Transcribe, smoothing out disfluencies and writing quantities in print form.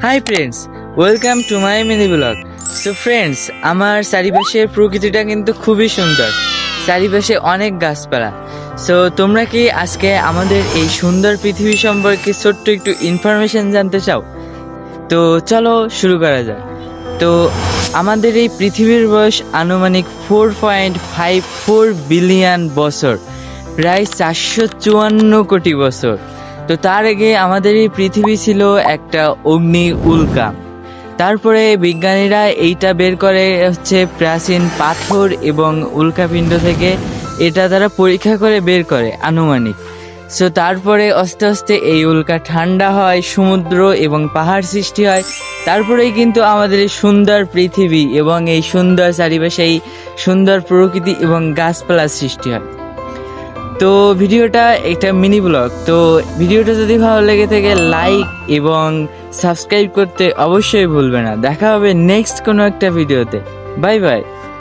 Hi friends, welcome to my mini blog. So friends, আমার চারিপাশের প্রকৃতিটা কিন্তু খুবই সুন্দর, চারিপাশে অনেক গাছপালা। সো তোমরা কি আজকে আমাদের এই সুন্দর পৃথিবী সম্পর্কে ছোট্ট একটু ইনফরমেশন জানতে চাও? তো চলো শুরু করা যাক। তো আমাদের এই পৃথিবীর বয়স আনুমানিক 4.54 বিলিয়ন বছর, প্রায় 454 কোটি বছর। তো তার আগে আমাদের এই পৃথিবী ছিল একটা অগ্নি উল্কা। তারপরে বিজ্ঞানীরা এইটা বের করে হচ্ছে প্রাচীন পাথর এবং উল্কাপিণ্ড থেকে, এটা তারা পরীক্ষা করে বের করে আনুমানিক। সো তারপরে আস্তে আস্তে এই উল্কা ঠান্ডা হয়, সমুদ্র এবং পাহাড় সৃষ্টি হয়। তারপরেই কিন্তু আমাদের এই সুন্দর পৃথিবী এবং এই সুন্দর চারিপাশে এই সুন্দর প্রকৃতি এবং গাছপালা সৃষ্টি হয়। তো ভিডিওটা একটা মিনি ব্লগ। তো ভিডিওটা যদি ভালো লেগে থাকে লাইক এবং সাবস্ক্রাইব করতে অবশ্যই ভুলবে না। দেখা হবে নেক্সট কোনো একটা ভিডিওতে। Bye bye.